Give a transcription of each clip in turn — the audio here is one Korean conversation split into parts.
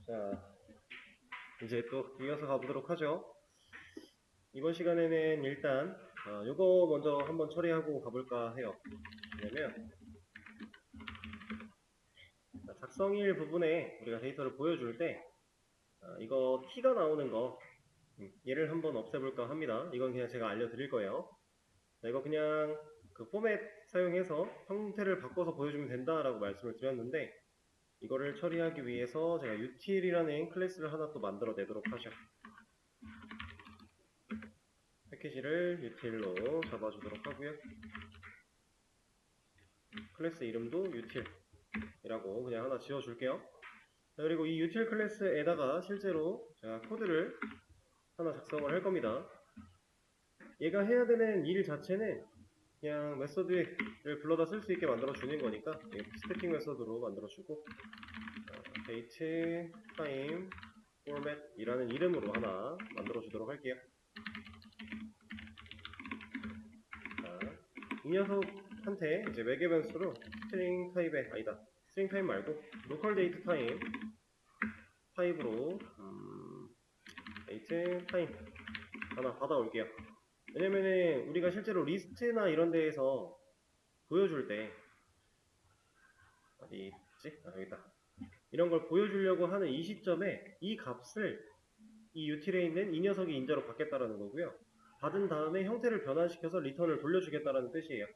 자, 이제 또 이어서 가보도록 하죠. 이번 시간에는 일단 요거 먼저 한번 처리하고 가볼까 해요. 왜냐면 작성일 부분에 우리가 데이터를 보여줄 때 이거 키가 나오는 거 얘를 한번 없애볼까 합니다. 이건 그냥 제가 알려드릴 거예요. 자, 이거 그냥 그 포맷 사용해서 형태를 바꿔서 보여주면 된다라고 말씀을 드렸는데 이거를 처리하기 위해서 제가 util이라는 클래스를 하나 또 만들어내도록 하죠. 패키지를 util로 잡아주도록 하고요. 클래스 이름도 util이라고 그냥 하나 지워줄게요. 그리고 이 util 클래스에다가 실제로 제가 코드를 하나 작성을 할 겁니다. 얘가 해야 되는 일 자체는 그냥 메소드를 불러다 쓸 수 있게 만들어 주는 거니까 스태틱 메소드로 만들어 주고 date time format 이라는 이름으로 하나 만들어 주도록 할게요. 자, 이 녀석한테 이제 매개 변수로 스트링 타입의 스트링 타입 말고 로컬 데이트 타임 타입으로 데이트 타임 하나 받아올게요. 왜냐면은 우리가 실제로 리스트나 이런 데에서 보여줄 때 어디 있지? 여기 있다. 이런 걸 보여주려고 하는 이 시점에 이 값을 이 util에 있는 이 녀석이 인자로 받겠다라는 거고요. 받은 다음에 형태를 변환시켜서 리턴을 돌려주겠다라는 뜻이에요.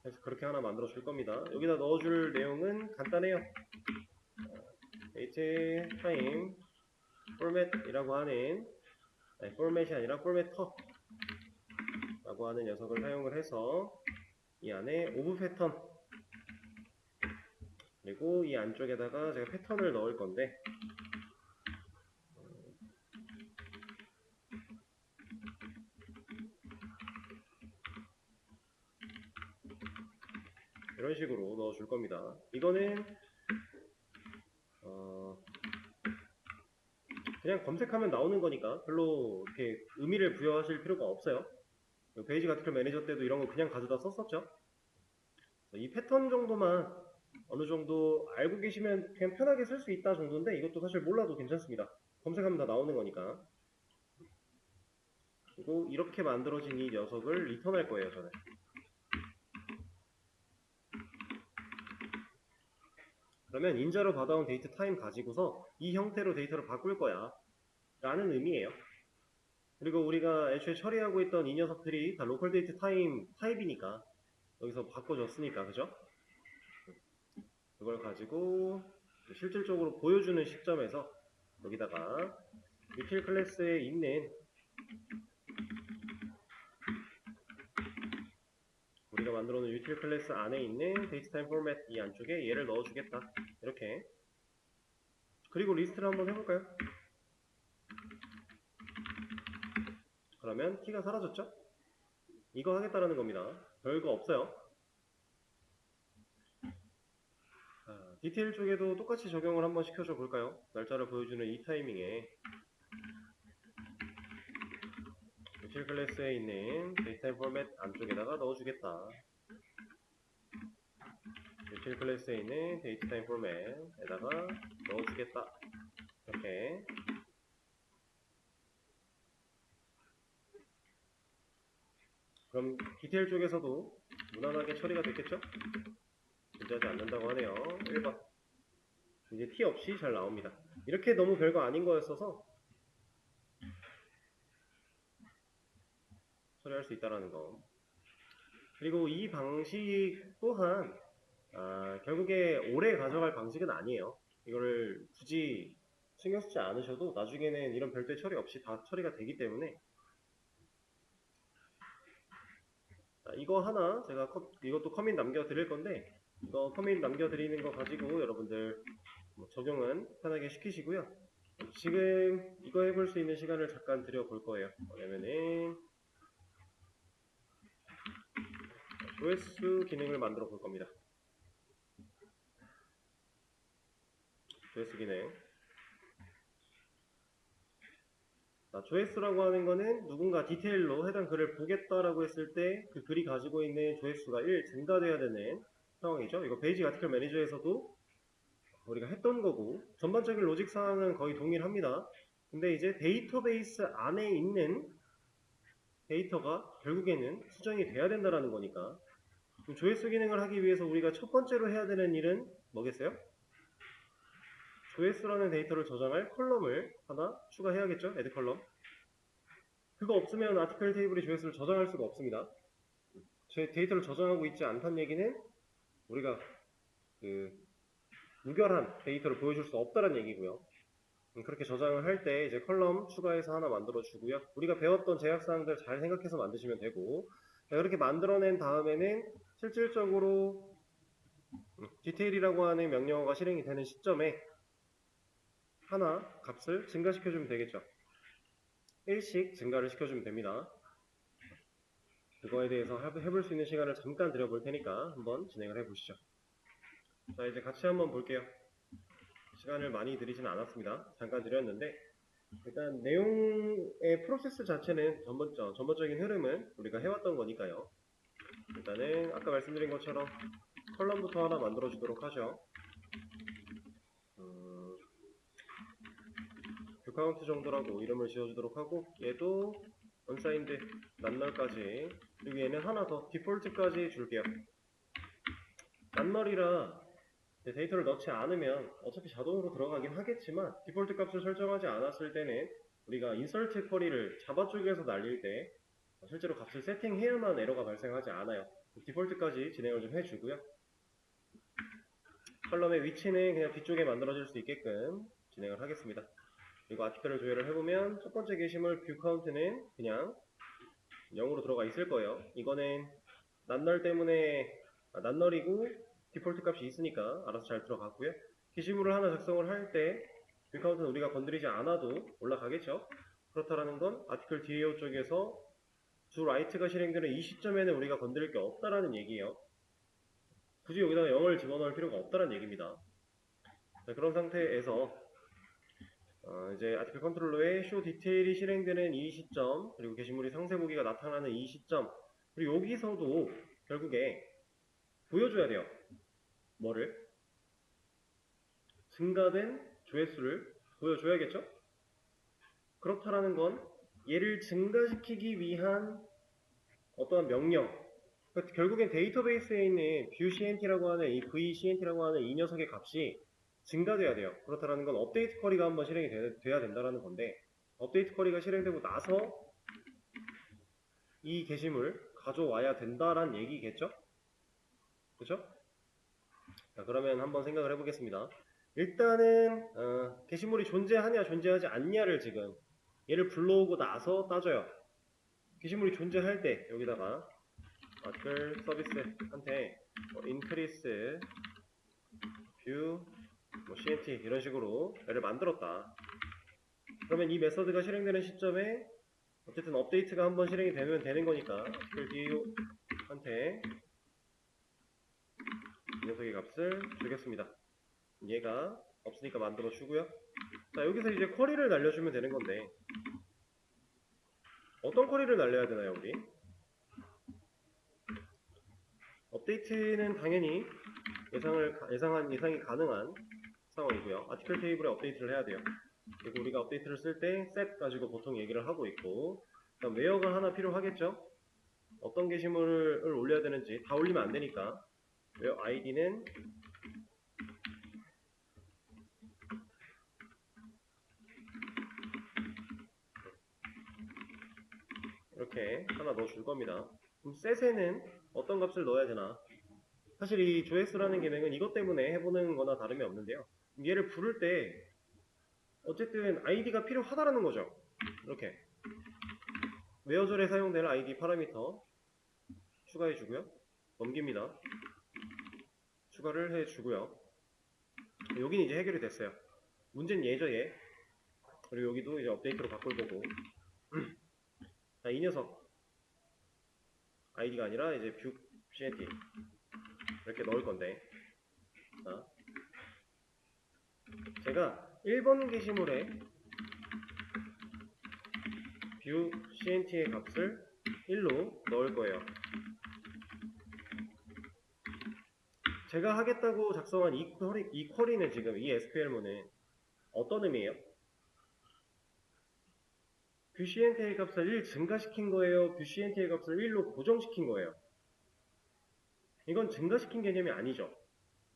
그래서 그렇게 하나 만들어 줄 겁니다. 여기다 넣어줄 내용은 간단해요. date time format이라고 하는 포맷이 아니라 포매터 라고 하는 녀석을 사용을 해서 이 안에 오브 패턴 그리고 이 안쪽에다가 제가 패턴을 넣을 건데 이런 식으로 넣어줄 겁니다. 이거는 그냥 검색하면 나오는 거니까 별로 이렇게 의미를 부여하실 필요가 없어요. 베이직 아티클 매니저 때도 이런 거 그냥 가져다 썼었죠. 이 패턴 정도만 어느 정도 알고 계시면 그냥 편하게 쓸 수 있다 정도인데 이것도 사실 몰라도 괜찮습니다. 검색하면 다 나오는 거니까. 그리고 이렇게 만들어진 이 녀석을 리턴할 거예요, 저는. 그러면 인자로 받아온 데이트 타임 가지고서 이 형태로 데이터를 바꿀 거야 라는 의미예요. 그리고 우리가 애초에 처리하고 있던 이 녀석들이 다 로컬 데이트 타임 타입이니까 여기서 바꿔줬으니까 그죠? 그걸 가지고 실질적으로 보여주는 시점에서 여기다가 util 클래스에 있는 우리가 만들어 놓은 util 클래스 안에 있는 datetime format 이 안쪽에 얘를 넣어주겠다. 이렇게. 그리고 리스트를 한번 해볼까요? 그러면 키가 사라졌죠? 이거 하겠다라는 겁니다. 별거 없어요. 디테일 쪽에도 똑같이 적용을 한번 시켜줘 볼까요? 날짜를 보여주는 이 타이밍에 util 클래스에 있는 datetime format 안쪽에다가 넣어주겠다. util 클래스에 있는 datetime format에다가 넣어주겠다. 이렇게. 그럼 디테일 쪽에서도 무난하게 처리가 됐겠죠? 존재하지 않는다고 하네요. 1번. 이제 T 없이 잘 나옵니다. 이렇게 너무 별거 아닌 거였어서 처리할 수 있다는 거. 그리고 이 방식 또한 결국에 오래 가져갈 방식은 아니에요. 이거를 굳이 신경 쓰지 않으셔도 나중에는 이런 별도의 처리 없이 다 처리가 되기 때문에 이거 하나 제가 이것도 커밋 남겨드릴 건데 이거 커밋 남겨드리는 거 가지고 여러분들 적용은 편하게 시키시고요. 지금 이거 해볼 수 있는 시간을 잠깐 드려볼 거예요. 뭐냐면은 조회수 기능을 만들어 볼 겁니다. 조회수 기능. 조회수라고 하는 거는 누군가 디테일로 해당 글을 보겠다라고 했을 때 그 글이 가지고 있는 조회수가 1 증가돼야 되는 상황이죠. 이거 베이직 아티클 매니저에서도 우리가 했던 거고, 전반적인 로직 사항은 거의 동일합니다. 근데 이제 데이터베이스 안에 있는 데이터가 결국에는 수정이 돼야 된다는 거니까, 조회수 기능을 하기 위해서 우리가 첫 번째로 해야 되는 일은 뭐겠어요? 조회수라는 데이터를 저장할 컬럼을 하나 추가해야겠죠? 애드 컬럼. 그거 없으면 아티클 테이블이 조회수를 저장할 수가 없습니다. 제 데이터를 저장하고 있지 않다는 얘기는 우리가 그 무결한 데이터를 보여줄 수 없다는 얘기고요. 그렇게 저장을 할 때 이제 컬럼 추가해서 하나 만들어 주고요. 우리가 배웠던 제약사항들 잘 생각해서 만드시면 되고, 그렇게 만들어낸 다음에는 실질적으로 디테일이라고 하는 명령어가 실행이 되는 시점에 하나 값을 증가시켜주면 되겠죠. 1씩 증가를 시켜주면 됩니다. 그거에 대해서 해볼 수 있는 시간을 잠깐 드려볼 테니까 한번 진행을 해보시죠. 자, 이제 같이 한번 볼게요. 시간을 많이 드리진 않았습니다. 잠깐 드렸는데, 일단 내용의 프로세스 자체는 전반적인 흐름은 우리가 해왔던 거니까요. 일단은 아까 말씀드린 것처럼 컬럼부터 하나 만들어 주도록 하죠. 뷰카운트 정도라고 이름을 지어주도록 하고, 얘도 언사인드 낱널까지, 그리고 얘는 하나 더 디폴트까지 줄게요. 낱널이라 데이터를 넣지 않으면 어차피 자동으로 들어가긴 하겠지만, 디폴트 값을 설정하지 않았을 때는 우리가 인서트 쿼리를 자바 쪽에서 날릴 때 실제로 값을 세팅해야만 에러가 발생하지 않아요. 디폴트까지 진행을 좀 해주고요. 컬럼의 위치는 그냥 뒤쪽에 만들어질 수 있게끔 진행을 하겠습니다. 그리고 아티클을 조회를 해보면 첫 번째 게시물 뷰 카운트는 그냥 0으로 들어가 있을 거예요. 이거는 낱널 때문에 낱널이고 디폴트 값이 있으니까 알아서 잘 들어갔고요. 게시물을 하나 작성을 할 때 뷰 카운트는 우리가 건드리지 않아도 올라가겠죠. 그렇다라는 건 아티클 DAO 쪽에서 주 라이트가 실행되는 이 시점에는 우리가 건드릴 게 없다라는 얘기예요. 굳이 여기다가 0을 집어넣을 필요가 없다는 얘기입니다. 자, 그런 상태에서 이제 아티클 컨트롤러의 show 디테일이 실행되는 이 시점, 그리고 게시물이 상세 보기가 나타나는 이 시점, 그리고 여기서도 결국에 보여줘야 돼요. 뭐를? 증가된 조회수를 보여줘야겠죠? 그렇다라는 건 얘를 증가시키기 위한 어떠한 명령, 그러니까 결국엔 데이터베이스에 있는 viewCNT라고 하는 이 vCNT라고 하는 이 녀석의 값이 증가돼야 돼요. 그렇다라는 건 업데이트 쿼리가 한번 실행이 돼야 된다는 건데, 업데이트 쿼리가 실행되고 나서 이 게시물 가져와야 된다라는 얘기겠죠? 그렇죠? 자, 그러면 한번 생각을 해보겠습니다. 일단은 게시물이 존재하냐 존재하지 않냐를 지금 얘를 불러오고 나서 따져요. 게시물이 존재할 때 여기다가 아티클 서비스한테 increase view CNT 이런 식으로 얘를 만들었다. 그러면 이 메서드가 실행되는 시점에 어쨌든 업데이트가 한번 실행이 되면 되는 거니까 아티클 DAO한테 이 녀석의 값을 주겠습니다. 얘가 없으니까 만들어 주고요. 자, 여기서 이제 쿼리를 날려주면 되는 건데, 어떤 쿼리를 날려야 되나요, 우리? 업데이트는 당연히 예상이 가능한 상황이고요. 아티클 테이블에 업데이트를 해야 돼요. 그리고 우리가 업데이트를 쓸 때 set 가지고 보통 얘기를 하고 있고, 그다음 웨어가 하나 필요하겠죠? 어떤 게시물을 올려야 되는지 다 올리면 안 되니까 웨어 id는 이렇게 하나 넣어줄 겁니다. 그럼 set에는 어떤 값을 넣어야 되나? 사실 이 조회수라는 기능은 이것 때문에 해보는 거나 다름이 없는데요. 얘를 부를 때 어쨌든 id가 필요하다라는 거죠. 이렇게 웨어절에 사용될 id 파라미터 추가해 주고요. 넘깁니다. 추가를 해 주고요. 여기는 이제 해결이 됐어요. 문제는 얘죠, 얘. 그리고 여기도 이제 업데이트로 바꿀 거고. 자, 이 녀석 id가 아니라 이제 view cnt 이렇게 넣을 건데, 자, 제가 1번 게시물에 view cnt의 값을 1로 넣을 거예요. 제가 하겠다고 작성한 이 쿼리는 지금 이 SQL문은 어떤 의미예요? 뷰시엔테일 값을 1 증가시킨 거예요? 뷰시엔테일 값을 1로 고정시킨 거예요? 이건 증가시킨 개념이 아니죠.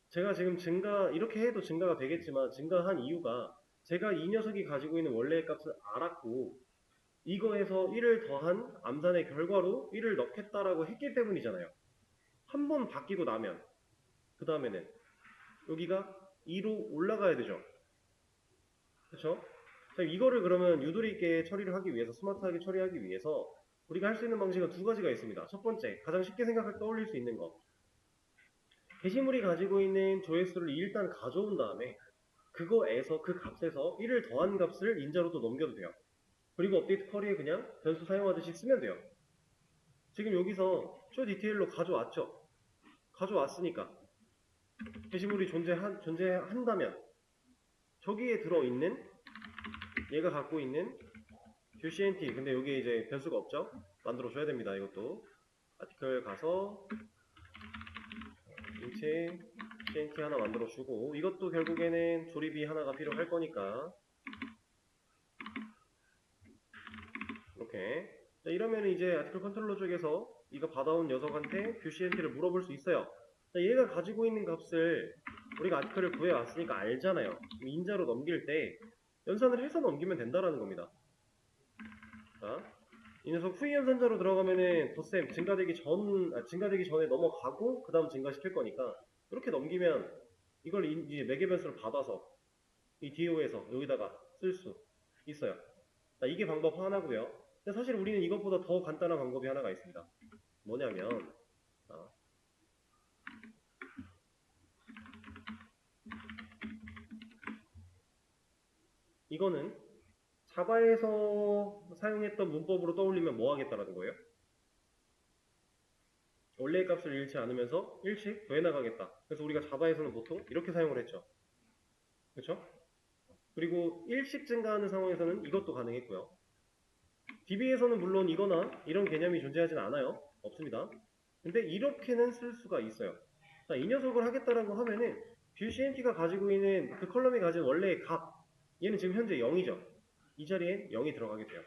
제가 지금 이렇게 해도 증가가 되겠지만 증가한 이유가 제가 이 녀석이 가지고 있는 원래의 값을 알았고 이거에서 1을 더한 암산의 결과로 1을 넣겠다라고 했기 때문이잖아요. 한 번 바뀌고 나면 그 다음에는 여기가 2로 올라가야 되죠. 그렇죠? 자, 이거를 그러면 유도리 있게 처리를 하기 위해서 스마트하게 처리하기 위해서 우리가 할 수 있는 방식은 두 가지가 있습니다. 첫 번째, 가장 쉽게 떠올릴 수 있는 거. 게시물이 가지고 있는 조회수를 일단 가져온 다음에 그거에서 그 값에서 1을 더한 값을 인자로 또 넘겨도 돼요. 그리고 업데이트 쿼리에 그냥 변수 사용하듯이 쓰면 돼요. 지금 여기서 쇼 디테일로 가져왔죠. 가져왔으니까 게시물이 존재한다면 저기에 들어있는 얘가 갖고 있는 뷰시엔티, 근데 여기에 이제 변수가 없죠. 만들어 줘야 됩니다. 이것도 아티클 가서 인체 CNT 하나 만들어 주고, 이것도 결국에는 조립이 하나가 필요할 거니까 이렇게. 자, 이러면 이제 아티클 컨트롤러 쪽에서 이거 받아온 녀석한테 뷰 CNT를 물어볼 수 있어요. 자, 얘가 가지고 있는 값을 우리가 아티클을 구해왔으니까 알잖아요. 인자로 넘길 때 연산을 해서 넘기면 된다라는 겁니다. 자, 이 녀석 후이 연산자로 들어가면은 덧셈 증가되기 전에 넘어가고 그 다음 증가시킬 거니까 이렇게 넘기면 이걸 이제 매개 변수를 받아서 이 DO에서 여기다가 쓸 수 있어요. 자, 이게 방법 하나고요. 근데 사실 우리는 이것보다 더 간단한 방법이 하나가 있습니다. 뭐냐면 이거는 자바에서 사용했던 문법으로 떠올리면 뭐 하겠다라는 거예요? 원래의 값을 잃지 않으면서 일씩 더해나가겠다. 그래서 우리가 자바에서는 보통 이렇게 사용을 했죠. 그렇죠? 그리고 일씩 증가하는 상황에서는 이것도 가능했고요. DB에서는 물론 이거나 이런 개념이 존재하진 않아요. 없습니다. 근데 이렇게는 쓸 수가 있어요. 자, 이 녀석을 하겠다라고 하면은 뷰CNT가 가지고 있는 그 컬럼이 가진 원래의 값, 얘는 지금 현재 0이죠. 이 자리에 0이 들어가게 돼요.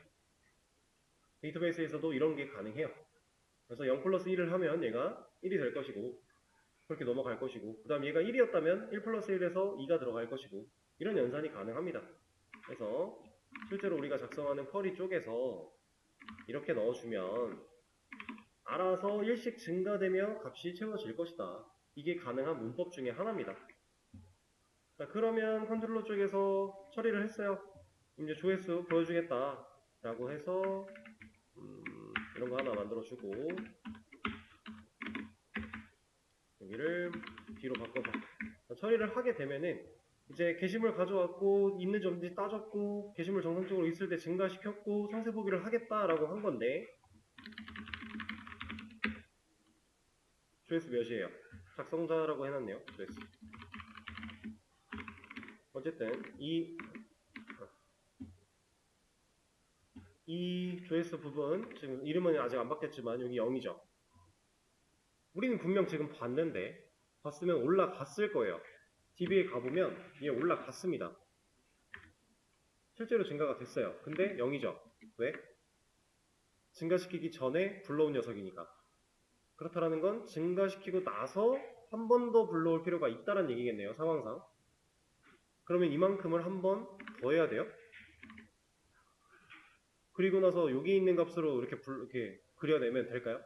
데이터베이스에서도 이런 게 가능해요. 그래서 0 플러스 1을 하면 얘가 1이 될 것이고 그렇게 넘어갈 것이고, 그 다음 얘가 1이었다면 1 플러스 1에서 2가 들어갈 것이고, 이런 연산이 가능합니다. 그래서 실제로 우리가 작성하는 쿼리 쪽에서 이렇게 넣어주면 알아서 일씩 증가되며 값이 채워질 것이다. 이게 가능한 문법 중에 하나입니다. 자, 그러면 컨트롤러 쪽에서 처리를 했어요. 이제 조회수 보여주겠다 라고 해서 이런 거 하나 만들어주고, 여기를 뒤로 바꿔서 처리를 하게 되면은 이제 게시물 가져왔고 있는지 없는지 따졌고 게시물 정상적으로 있을 때 증가시켰고 상세 보기를 하겠다라고 한 건데, 조회수 몇이에요? 작성자라고 해놨네요. 조회수. 어쨌든 이 조회수 부분 지금 이름은 아직 안 바뀌었지만 여기 0이죠. 우리는 분명 지금 봤으면 올라갔을 거예요. DB에 가보면 얘 올라갔습니다. 실제로 증가가 됐어요. 근데 0이죠. 왜? 증가시키기 전에 불러온 녀석이니까. 그렇다라는 건 증가시키고 나서 한 번 더 불러올 필요가 있다는 얘기겠네요. 상황상. 그러면 이만큼을 한 번 더 해야 돼요. 그리고 나서 여기 있는 값으로 이렇게 그려내면 될까요?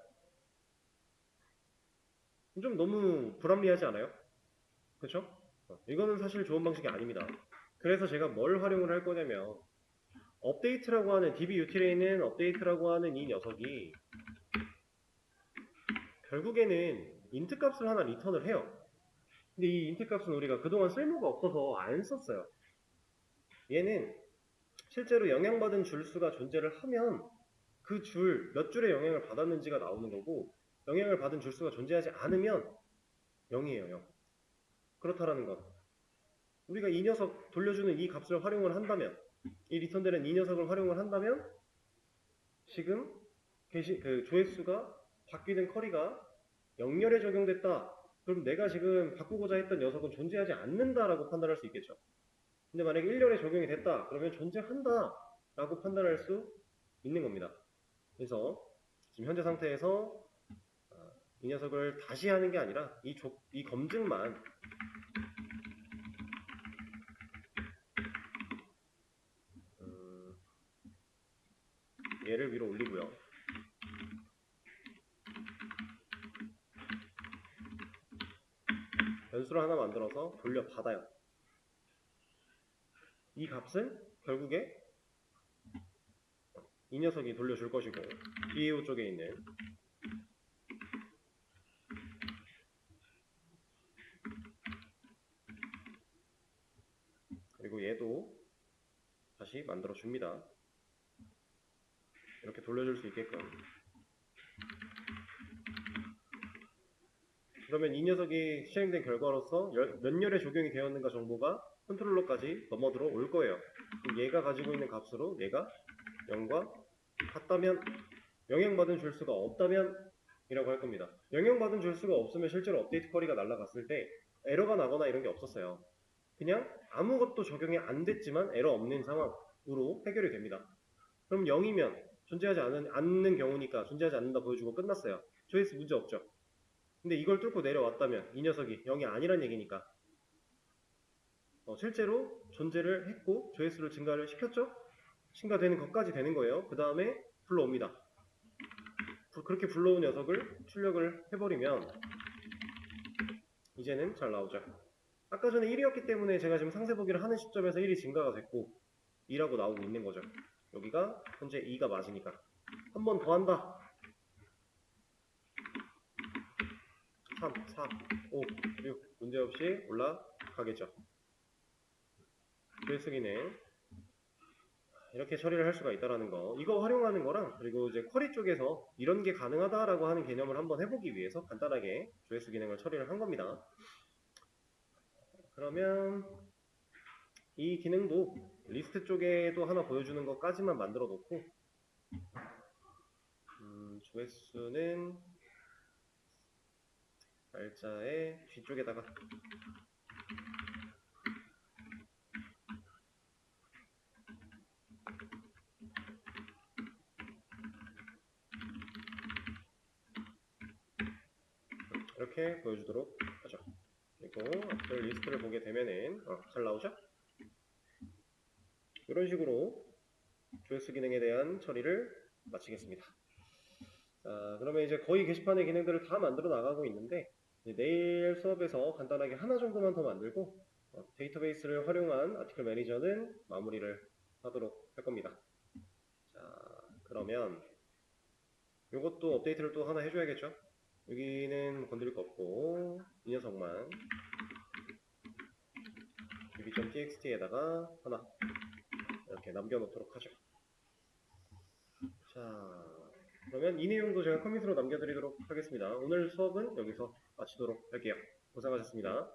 좀 너무 불합리하지 않아요? 그렇죠? 이거는 사실 좋은 방식이 아닙니다. 그래서 제가 뭘 활용을 할 거냐면 업데이트라고 하는 DB util에 있는 업데이트라고 하는 이 녀석이 결국에는 인트 값을 하나 리턴을 해요. 근데 이 인트 값은 우리가 그동안 쓸모가 없어서 안 썼어요. 얘는 실제로 영향받은 줄수가 존재를 하면 그 몇 줄의 영향을 받았는지가 나오는 거고, 영향을 받은 줄수가 존재하지 않으면 0이에요. 0. 그렇다라는 것. 우리가 이 녀석 돌려주는 이 값을 활용을 한다면, 이 리턴되는 이 녀석을 활용을 한다면 지금 조회수가 바뀌는 쿼리가 0열에 적용됐다 그럼 내가 지금 바꾸고자 했던 녀석은 존재하지 않는다라고 판단할 수 있겠죠. 근데 만약에 1년에 적용이 됐다. 그러면 존재한다 라고 판단할 수 있는 겁니다. 그래서 지금 현재 상태에서 이 녀석을 다시 하는 게 아니라 이 검증만 얘를 위로 올리고요. 변수를 하나 만들어서 돌려받아요. 이 값을 결국에 이 녀석이 돌려줄 것이고 DAO 쪽에 있는 그리고 얘도 다시 만들어 줍니다. 이렇게 돌려줄 수 있게끔. 그러면 이 녀석이 실행된 결과로서 몇 열에 적용이 되었는가 정보가 컨트롤러까지 넘어들어 올 거예요. 그럼 얘가 가지고 있는 값으로 얘가 0과 같다면 영향받은 줄수가 없다면 이라고 할 겁니다. 영향받은 줄수가 없으면 실제로 업데이트 쿼리가 날아갔을 때 에러가 나거나 이런 게 없었어요. 그냥 아무것도 적용이 안 됐지만 에러 없는 상황으로 해결이 됩니다. 그럼 0이면 존재하지 않는 경우니까 존재하지 않는다 보여주고 끝났어요. 조회수 문제 없죠. 근데 이걸 뚫고 내려왔다면 이 녀석이 0이 아니란 얘기니까 실제로 존재를 했고 조회수를 증가를 시켰죠? 증가되는 것까지 되는 거예요. 그 다음에 불러옵니다. 그렇게 불러온 녀석을 출력을 해버리면 이제는 잘 나오죠. 아까 전에 1이었기 때문에 제가 지금 상세 보기를 하는 시점에서 1이 증가가 됐고 2라고 나오고 있는 거죠. 여기가 현재 2가 맞으니까 한 번 더 한다. 3, 4, 5, 6 문제없이 올라가겠죠. 조회수 기능 이렇게 처리를 할 수가 있다는 거. 이거 활용하는 거랑 그리고 이제 쿼리 쪽에서 이런 게 가능하다라고 하는 개념을 한번 해보기 위해서 간단하게 조회수 기능을 처리를 한 겁니다. 그러면 이 기능도 리스트 쪽에도 하나 보여주는 것까지만 만들어 놓고 조회수는 날짜의 뒤쪽에다가 이렇게 보여주도록 하죠. 그리고 앞들 리스트를 보게 되면은 잘 나오죠? 이런 식으로 조회수 기능에 대한 처리를 마치겠습니다. 자, 그러면 이제 거의 게시판의 기능들을 다 만들어 나가고 있는데 내일 수업에서 간단하게 하나 정도만 더 만들고 데이터베이스를 활용한 아티클 매니저는 마무리를 하도록 할 겁니다. 자, 그러면 이것도 업데이트를 또 하나 해줘야겠죠? 여기는 건드릴 거 없고 이 녀석만 db.txt에다가 하나 이렇게 남겨놓도록 하죠. 자, 그러면 이 내용도 제가 커밋으로 남겨드리도록 하겠습니다. 오늘 수업은 여기서 마치도록 할게요. 고생하셨습니다.